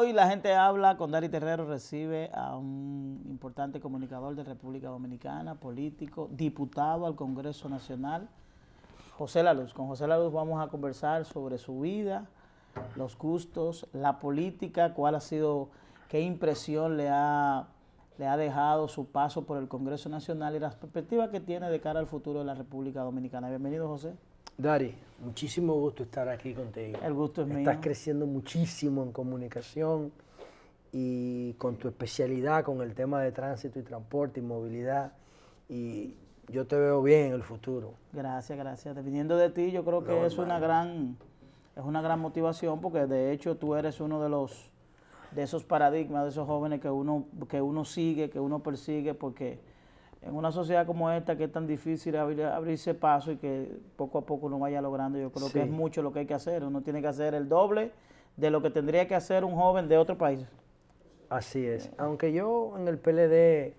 Hoy la gente habla con Dari Terrero, recibe a un importante comunicador de República Dominicana, político, diputado al Congreso Nacional, José La Luz. Con José La Luz vamos a conversar sobre su vida, los gustos, la política, cuál ha sido, qué impresión le ha dejado su paso por el Congreso Nacional y las perspectivas que tiene de cara al futuro de la República Dominicana. Bienvenido, José. Dari, muchísimo gusto estar aquí contigo. El gusto es mío. Estás creciendo muchísimo en comunicación y con tu especialidad con el tema de tránsito y transporte y movilidad, y yo te veo bien en el futuro. Gracias, gracias. Dependiendo de ti, yo creo que es una gran motivación, porque de hecho tú eres uno de esos paradigmas, de esos jóvenes que uno sigue, que uno persigue, porque en una sociedad como esta, que es tan difícil abrirse paso y que poco a poco uno vaya logrando, yo creo que es mucho lo que hay que hacer. Uno tiene que hacer el doble de lo que tendría que hacer un joven de otro país. Así es. Aunque yo en el PLD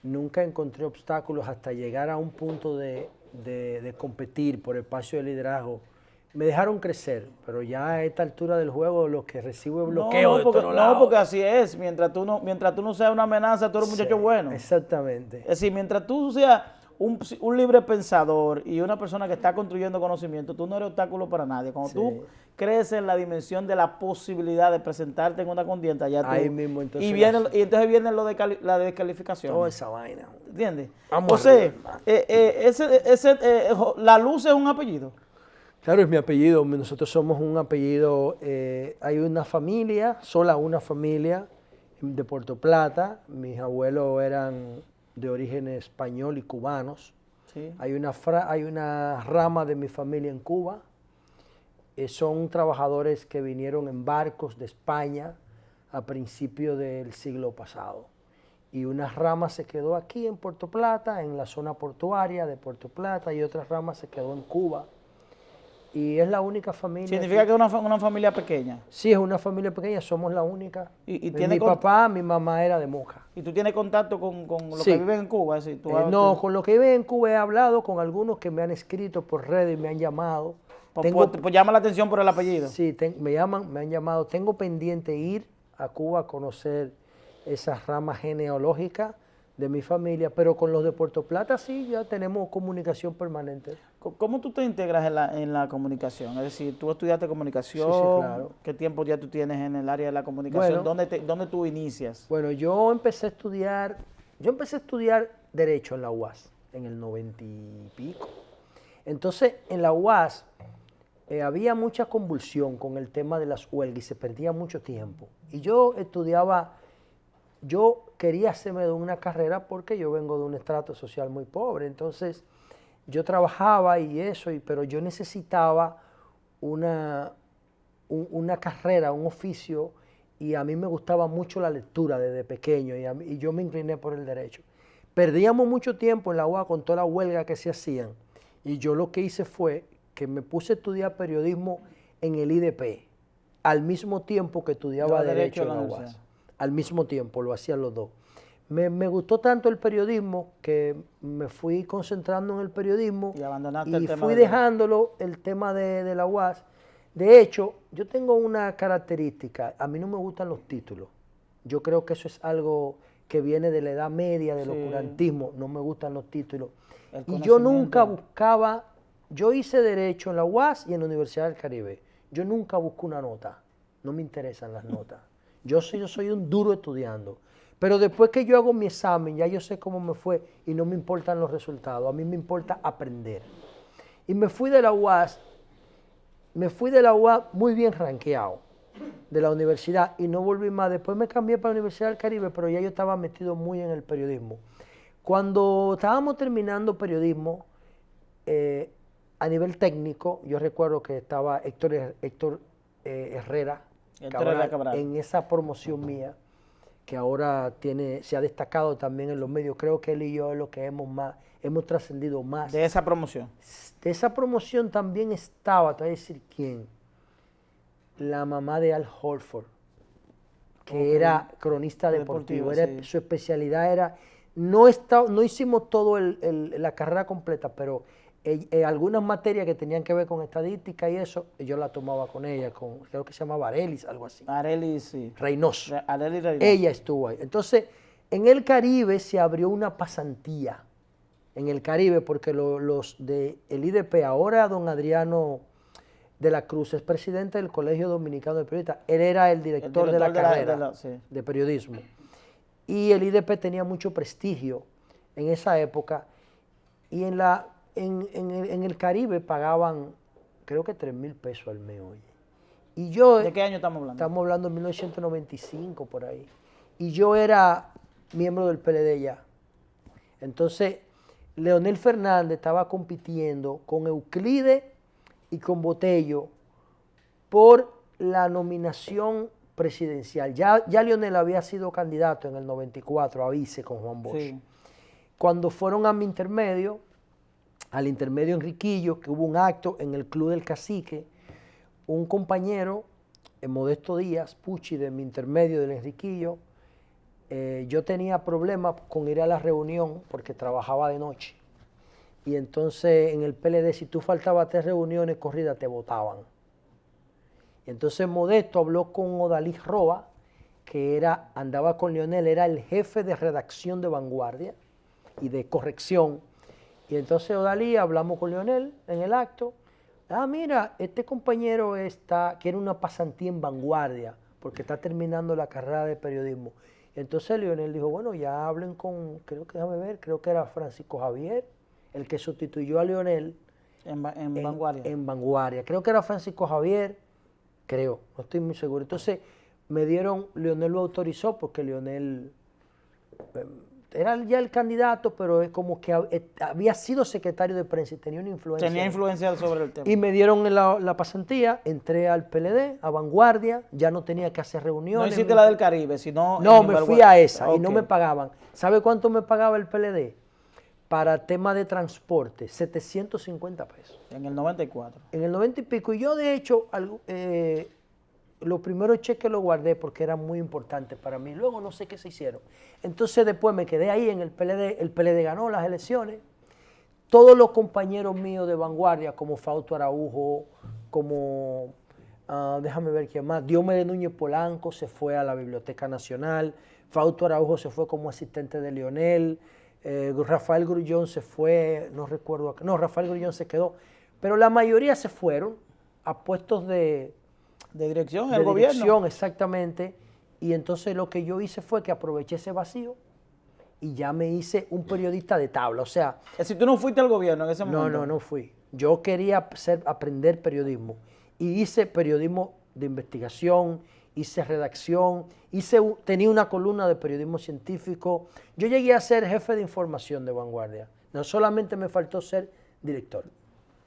nunca encontré obstáculos hasta llegar a un punto de competir por el espacio de liderazgo, me dejaron crecer, pero ya a esta altura del juego lo que recibo es bloqueo de todos lados. No, porque así es. Mientras tú no seas una amenaza, tú eres un muchacho bueno. Exactamente. Es decir, mientras tú seas un libre pensador y una persona que está construyendo conocimiento, tú no eres obstáculo para nadie. Cuando tú creces en la dimensión de la posibilidad de presentarte en una contienda, ya tú... Ahí mismo, entonces... Y entonces viene la descalificación. Toda esa vaina. ¿Entiendes? Vamos José, La Luz es un apellido. Claro, es mi apellido. Nosotros somos un apellido, hay una familia, sola una familia de Puerto Plata. Mis abuelos eran de origen español y cubanos. Sí. Hay una rama de mi familia en Cuba. Son trabajadores que vinieron en barcos de España a principios del siglo pasado. Y una rama se quedó aquí en Puerto Plata, en la zona portuaria de Puerto Plata, y otra rama se quedó en Cuba. Y es la única familia. ¿Significa que es una familia pequeña? Sí, es una familia pequeña, somos la única. ¿Y mi papá, mi mamá era de Moca. ¿Y tú tienes contacto con los que viven en Cuba? Es decir, no, con los que viven en Cuba he hablado, con algunos que me han escrito por redes y me han llamado. Pues llama la atención por el apellido. Sí, me han llamado. Tengo pendiente ir a Cuba a conocer esa rama genealógica de mi familia, pero con los de Puerto Plata sí, ya tenemos comunicación permanente. ¿Cómo tú te integras en la comunicación? Es decir, tú estudiaste comunicación, sí, claro. ¿Qué tiempo ya tú tienes en el área de la comunicación? Bueno, ¿Dónde tú inicias? Bueno, yo empecé a estudiar Derecho en la UAS, en el 90 y pico. Entonces, en la UAS había mucha convulsión con el tema de las huelgas y se perdía mucho tiempo. Y yo quería hacerme de una carrera porque yo vengo de un estrato social muy pobre. Entonces, yo trabajaba y eso, pero yo necesitaba una carrera, un oficio, y a mí me gustaba mucho la lectura desde pequeño, y yo me incliné por el derecho. Perdíamos mucho tiempo en la UAS con toda la huelga que se hacían, y yo lo que hice fue que me puse a estudiar periodismo en el IDP, al mismo tiempo que estudiaba Derecho en la UAS. Al mismo tiempo, lo hacían los dos. Me gustó tanto el periodismo que me fui concentrando en el periodismo y fui dejándolo el tema de la UAS. De hecho, yo tengo una característica, a mí no me gustan los títulos. Yo creo que eso es algo que viene de la edad media, del oscurantismo, no me gustan los títulos. Y yo nunca buscaba, yo hice Derecho en la UAS y en la Universidad del Caribe. Yo nunca busco una nota, no me interesan las notas. Yo soy un duro estudiando, pero después que yo hago mi examen, ya yo sé cómo me fue y no me importan los resultados, a mí me importa aprender. Y me fui de la UAS muy bien rankeado de la universidad y no volví más. Después me cambié para la Universidad del Caribe, pero ya yo estaba metido muy en el periodismo. Cuando estábamos terminando periodismo, a nivel técnico, yo recuerdo que estaba Héctor Herrera, Cabral, en esa promoción mía, que ahora se ha destacado también en los medios. Creo que él y yo es lo que hemos trascendido más. ¿De esa promoción? De esa promoción también estaba, te voy a decir quién, la mamá de Al Horford, que era cronista deportivo. Su especialidad era, no hicimos todo la carrera completa, pero algunas materias que tenían que ver con estadística y eso, yo la tomaba con ella, creo que se llamaba Arelis, algo así. Arelis, sí. Reynoso. Arelis Reynoso. Ella estuvo ahí. Entonces, en el Caribe se abrió una pasantía. En el Caribe, porque los del IDP, ahora don Adriano de la Cruz, es presidente del Colegio Dominicano de Periodistas. Él era el director de la carrera de periodismo. Y el IDP tenía mucho prestigio en esa época. Y en el Caribe pagaban, creo que 3,000 pesos al mes, oye. Y yo, ¿de qué año estamos hablando? Estamos hablando de 1995, por ahí. Y yo era miembro del PLD ya. Entonces, Leonel Fernández estaba compitiendo con Euclides y con Botello por la nominación presidencial. Ya Leonel había sido candidato en el 94 a vice con Juan Bosch. Sí. Cuando fueron a mi intermedio, al intermedio Enriquillo, que hubo un acto en el Club del Cacique, un compañero, Modesto Díaz, Pucci, de mi intermedio del Enriquillo, yo tenía problemas con ir a la reunión porque trabajaba de noche. Y entonces en el PLD, si tú faltabas 3 reuniones corridas, te votaban. Y entonces Modesto habló con Odalí Roa, que andaba con Leonel, era el jefe de redacción de Vanguardia y de corrección. Y entonces Odalí, hablamos con Leonel en el acto. Mira, este compañero quiere una pasantía en Vanguardia porque está terminando la carrera de periodismo. Entonces Leonel dijo, bueno, ya hablen con, creo que era Francisco Javier, el que sustituyó a Leonel en Vanguardia. En Vanguardia. Creo que era Francisco Javier, creo, no estoy muy seguro. Entonces Leonel lo autorizó porque Leonel era ya el candidato, pero es como que había sido secretario de prensa y tenía una influencia. Tenía influencia sobre el tema. Y me dieron la pasantía, entré al PLD, a Vanguardia, ya no tenía que hacer reuniones. No hiciste la del Caribe, sino... No, me fui a esa y no me pagaban. ¿Sabe cuánto me pagaba el PLD? Para tema de transporte, 750 pesos. En el 94. En el 90 y pico. Y yo, de hecho, los primeros cheques los guardé porque eran muy importantes para mí. Luego no sé qué se hicieron. Entonces después me quedé ahí en el PLD. El PLD ganó las elecciones. Todos los compañeros míos de Vanguardia, como Fausto Araujo, como, déjame ver quién más, Diomedes Núñez Polanco se fue a la Biblioteca Nacional. Fausto Araujo se fue como asistente de Leonel. Rafael Grullón se fue, no recuerdo, no, Rafael Grullón se quedó, pero la mayoría se fueron a puestos de dirección en el gobierno. Dirección, exactamente, y entonces lo que yo hice fue que aproveché ese vacío y ya me hice un periodista de tabla, o sea... Es decir, tú no fuiste al gobierno en ese momento. No fui. Yo quería aprender periodismo y hice periodismo de investigación, hice redacción, tenía una columna de periodismo científico. Yo llegué a ser jefe de información de Vanguardia. No solamente me faltó ser director.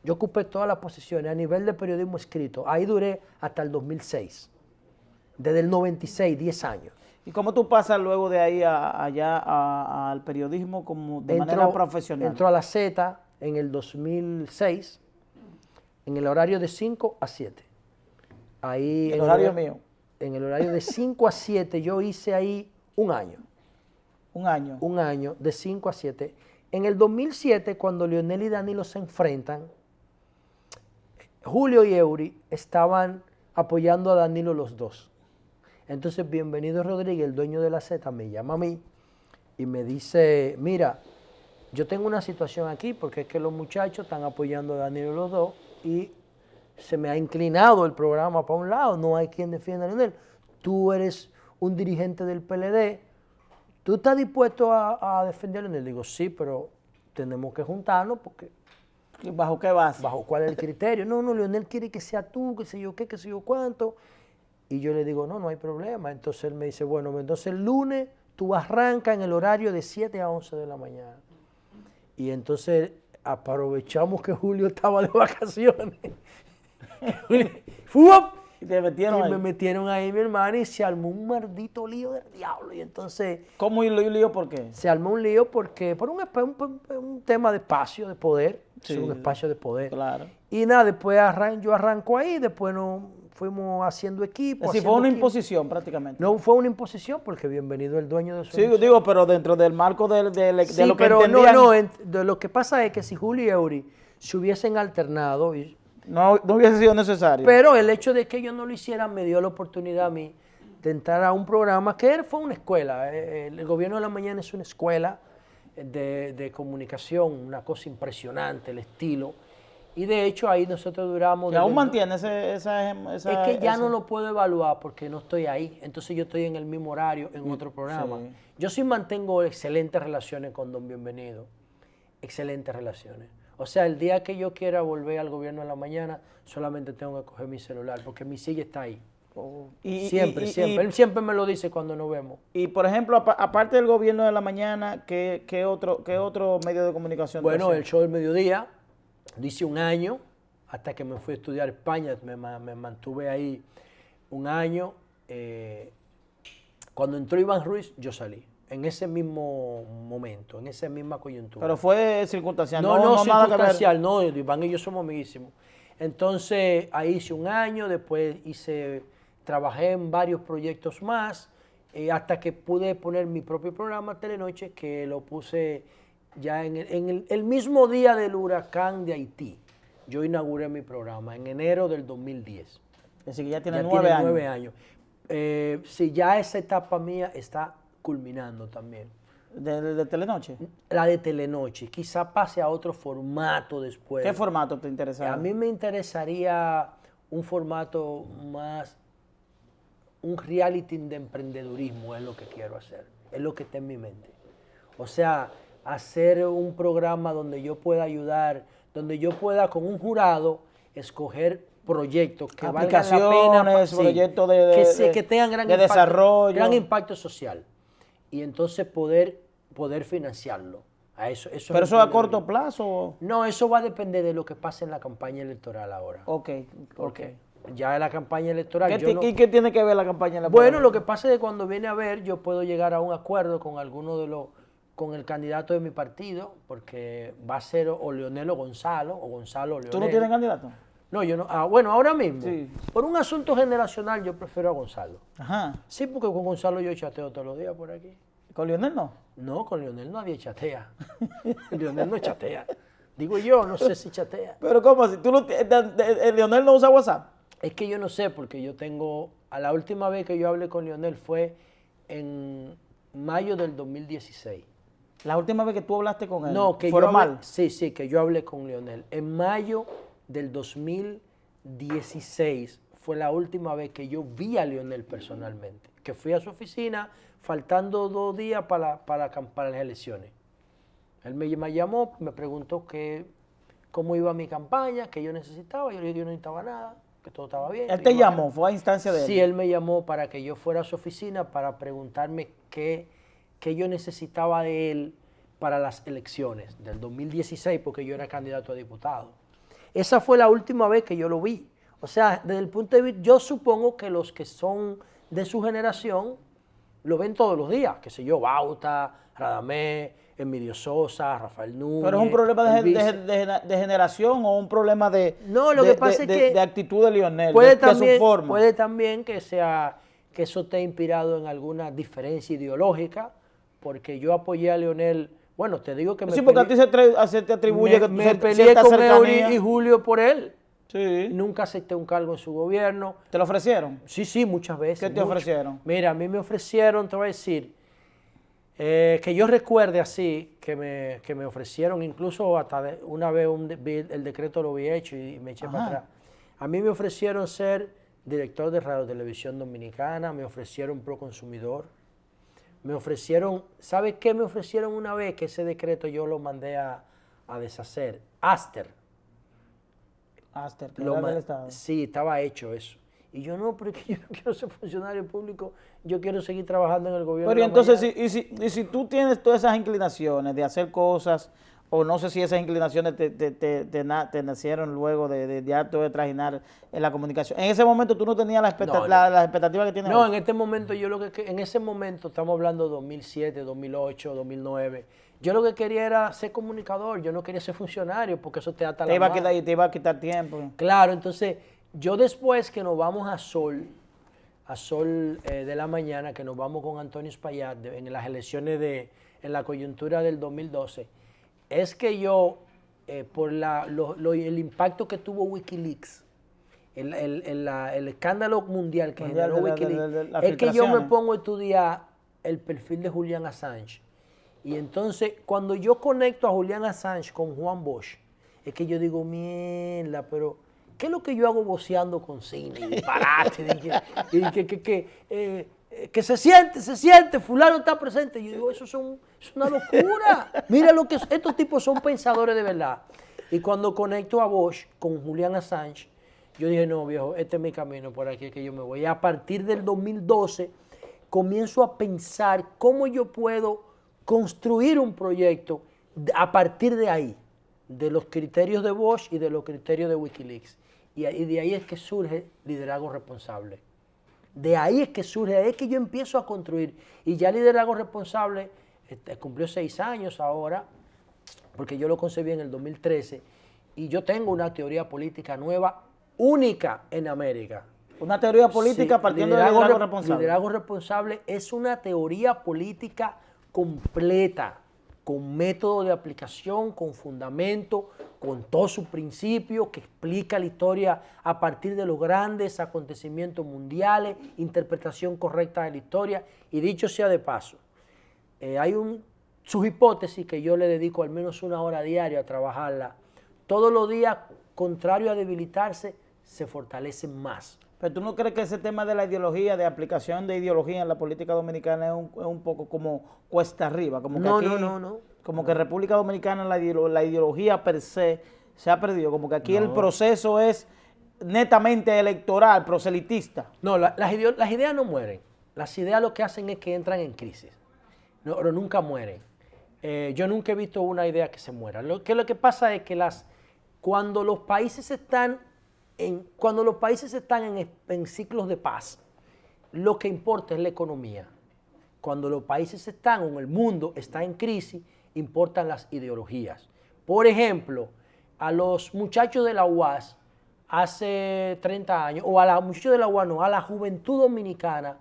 Yo ocupé todas las posiciones a nivel de periodismo escrito. Ahí duré hasta el 2006. Desde el 96, 10 años. ¿Y cómo tú pasas luego de ahí allá al periodismo como de manera profesional? Entró a la Z en el 2006, en el horario de 5 a 7. Ahí, ¿El horario mío? En el horario de 5 a 7 yo hice ahí un año. ¿Un año? Un año, de 5 a 7. En el 2007, cuando Leonel y Danilo se enfrentan, Julio y Eury estaban apoyando a Danilo los dos. Entonces, Bienvenido Rodríguez, el dueño de la Z, me llama a mí y me dice, mira, yo tengo una situación aquí porque es que los muchachos están apoyando a Danilo los dos y se me ha inclinado el programa para un lado, no hay quien defienda a Leonel. Tú eres un dirigente del PLD, ¿tú estás dispuesto a defender a Leonel? Digo, sí, pero tenemos que juntarnos porque... ¿Bajo qué vas? ¿Bajo cuál es el criterio? No, Leonel quiere que sea tú, qué sé yo qué, qué sé yo cuánto. Y yo le digo, no hay problema. Entonces él me dice, bueno, entonces el lunes tú arrancas en el horario de 7 a 11 de la mañana. Y entonces aprovechamos que Julio estaba de vacaciones. Y te metieron ahí. Me metieron ahí, mi hermano, y se armó un maldito lío del diablo. Y entonces... ¿Cómo un lío por qué? Se armó un lío porque por un tema de espacio, de poder. Sí, un espacio de poder. Claro. Y nada, después yo arranco ahí, después fuimos haciendo equipo. Así fue una imposición prácticamente. No fue una imposición porque Bienvenido el dueño de su... Sí, digo, pero dentro del marco de sí, lo que pero entendían... lo que pasa es que si Julio y Eury se hubiesen alternado. No, no hubiese sido necesario. Pero el hecho de que ellos no lo hicieran me dio la oportunidad a mí de entrar a un programa que fue una escuela. El Gobierno de la Mañana es una escuela de comunicación, una cosa impresionante, el estilo. Y de hecho ahí nosotros duramos... ¿Y aún mantiene es que ya no lo puedo evaluar porque no estoy ahí. Entonces yo estoy en el mismo horario, en otro programa. Sí. Yo sí mantengo excelentes relaciones con don Bienvenido. Excelentes relaciones. O sea, el día que yo quiera volver al Gobierno de la Mañana, solamente tengo que coger mi celular porque mi silla está ahí. Oh. Siempre. Él siempre me lo dice cuando nos vemos. Y por ejemplo, aparte del Gobierno de la Mañana, ¿qué otro medio de comunicación? Bueno, el show del mediodía, dice un año, hasta que me fui a estudiar a España, me mantuve ahí un año. Cuando entró Iván Ruiz, yo salí. En ese mismo momento, en esa misma coyuntura. Pero fue circunstancial, no circunstancial, nada que ver. no, Iván y yo somos amiguísimos. Entonces, ahí hice un año, después trabajé en varios proyectos más, hasta que pude poner mi propio programa Telenoche, que lo puse ya en el mismo día del huracán de Haití. Yo inauguré mi programa en enero del 2010. Es decir, que ya tiene Ya 9 tiene años. 9 años. Sí, ya esa etapa mía está culminando también. ¿De Telenoche? La de Telenoche. Quizá pase a otro formato después. ¿Qué formato te interesa? A mí me interesaría un formato más, un reality de emprendedurismo es lo que quiero hacer. Es lo que está en mi mente. O sea, hacer un programa donde yo pueda ayudar, donde yo pueda con un jurado escoger proyectos que valgan la pena, proyectos que tengan desarrollo, gran impacto social, y entonces poder financiarlo. ¿Pero eso a corto plazo? No, eso va a depender de lo que pase en la campaña electoral ahora. Ok. Ya en la campaña electoral... ¿Y qué tiene que ver la campaña electoral? Bueno, lo que pasa es que cuando viene a ver, yo puedo llegar a un acuerdo con con el candidato de mi partido, porque va a ser o Leonel o Gonzalo o Leonel. ¿Tú no tienes candidato? No, yo no. Bueno, ahora mismo, sí. Por un asunto generacional, yo prefiero a Gonzalo. Ajá. Sí, porque con Gonzalo yo chateo todos los días por aquí. ¿Con Leonel no? No, con Leonel nadie chatea. Leonel no chatea. Digo yo, no sé si chatea. ¿Pero cómo así? ¿Leonel no usa WhatsApp? Es que yo no sé, porque a la última vez que yo hablé con Leonel fue en mayo del 2016. ¿La última vez que tú hablaste con él? No, que formal. Sí, que yo hablé con Leonel. En mayo del 2016 fue la última vez que yo vi a Leonel personalmente. Que fui a su oficina faltando 2 días para las elecciones. Él me llamó, me preguntó cómo iba mi campaña, qué yo necesitaba. Yo le dije que yo no necesitaba nada, que todo estaba bien. ¿Él te llamó? ¿Fue a instancia de él? Sí, él me llamó para que yo fuera a su oficina para preguntarme qué yo necesitaba de él para las elecciones del 2016, porque yo era candidato a diputado. Esa fue la última vez que yo lo vi. O sea, desde el punto de vista, yo supongo que los que son de su generación lo ven todos los días, qué sé yo, Bauta, Radamés, Emilio Sosa, Rafael Núñez. ¿Pero es un problema de generación o un problema de actitud de Leonel, de su forma? Puede también que eso esté inspirado en alguna diferencia ideológica, porque yo apoyé a Leonel. Bueno, te digo que sí, porque a ti se te atribuye que me peleé con Eury y Julio por él. Sí. Nunca acepté un cargo en su gobierno. ¿Te lo ofrecieron? Sí, muchas veces. ¿Qué te ofrecieron? Mira, a mí me ofrecieron, te voy a decir, que yo recuerde así, que me ofrecieron, incluso hasta una vez el decreto lo había hecho y me eché para atrás. A mí me ofrecieron ser director de Radio Televisión Dominicana, me ofrecieron Proconsumidor, me ofrecieron, ¿sabes qué me ofrecieron una vez? Que ese decreto yo lo mandé a deshacer. Aster, que era del Estado. Sí, estaba hecho eso. Y yo no, porque yo no quiero ser funcionario público, yo quiero seguir trabajando en el gobierno. Pero entonces, si tú tienes todas esas inclinaciones de hacer cosas, o no sé si esas inclinaciones te nacieron luego de ya tú de trajinar en la comunicación. En ese momento tú no tenías la expectativa que tienes. No, hoy. en este momento en ese momento estamos hablando de 2007, 2008, 2009. Yo lo que quería era ser comunicador, yo no quería ser funcionario porque eso te ata la mano. Te iba a quitar tiempo. Claro, entonces yo después que nos vamos a Sol de la mañana, que nos vamos con Antonio Espaillat en las elecciones en la coyuntura del 2012, es que yo por el impacto que tuvo Wikileaks, el escándalo mundial que generó Wikileaks, es que yo me pongo a estudiar el perfil de Julian Assange. Y entonces, cuando yo conecto a Julian Assange con Juan Bosch, es que yo digo, mierda, pero ¿qué es lo que yo hago voceando con cine? Y disparate, que se siente, fulano está presente. Yo digo, es una locura. Mira lo que estos tipos son pensadores de verdad. Y cuando conecto a Bosch con Julian Assange, yo dije, no, viejo, este es mi camino, por aquí es que yo me voy. Y a partir del 2012 comienzo a pensar cómo yo puedo construir un proyecto a partir de ahí, de los criterios de Bosch y de los criterios de Wikileaks. Y de ahí es que surge Liderazgo Responsable. De ahí es que surge, ahí es que yo empiezo a construir. Y ya Liderazgo Responsable cumplió 6 años ahora, porque yo lo concebí en el 2013, y yo tengo una teoría política nueva, única en América. Una teoría política partiendo de liderazgo responsable. Liderazgo responsable es una teoría política completa, con método de aplicación, con fundamento, con todos sus principios, que explica la historia a partir de los grandes acontecimientos mundiales, interpretación correcta de la historia. Y dicho sea de paso, hay sus hipótesis que yo le dedico al menos 1 hora diaria a trabajarla. Todos los días, contrario a debilitarse, se fortalecen más. Pero ¿tú no crees que ese tema de la ideología, de aplicación de ideología en la política dominicana es un poco como cuesta arriba? Como que No. Como que en República Dominicana la ideología per se se ha perdido. Como que aquí el proceso es netamente electoral, proselitista. No, las ideas no mueren. Las ideas lo que hacen es que entran en crisis. No, pero nunca mueren. Yo nunca he visto una idea que se muera. Lo que pasa es que cuando los países están en ciclos de paz, lo que importa es la economía. Cuando los países están, o el mundo está en crisis, importan las ideologías. Por ejemplo, a los muchachos de la UAS hace 30 años, o a los muchachos de la UAS no, a la juventud dominicana,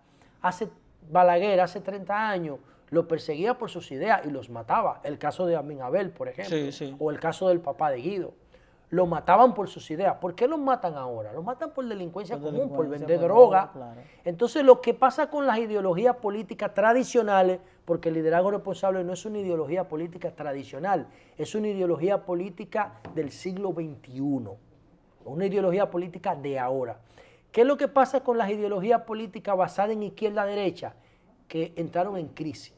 Balaguer hace 30 años, lo perseguía por sus ideas y los mataba. El caso de Amin Abel, por ejemplo, o el caso del papá de Guido. Lo mataban por sus ideas. ¿Por qué los matan ahora? Los matan por delincuencia común, por vender droga. Claro. Entonces, lo que pasa con las ideologías políticas tradicionales, porque el liderazgo responsable no es una ideología política tradicional, es una ideología política del siglo XXI, una ideología política de ahora. ¿Qué es lo que pasa con las ideologías políticas basadas en izquierda-derecha? Que entraron en crisis.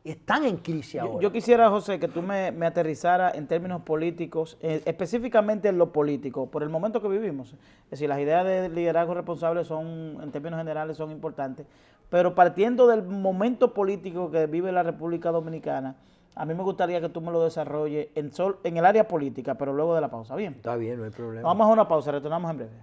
Están en crisis ahora. Yo quisiera, José, que tú me aterrizaras en términos políticos, específicamente en lo político, por el momento que vivimos. Es decir, las ideas de liderazgo responsable son, en términos generales, son importantes, pero partiendo del momento político que vive la República Dominicana, a mí me gustaría que tú me lo desarrolles en el área política, pero luego de la pausa. ¿Bien? Está bien, no hay problema. Vamos a una pausa, retornamos en breve.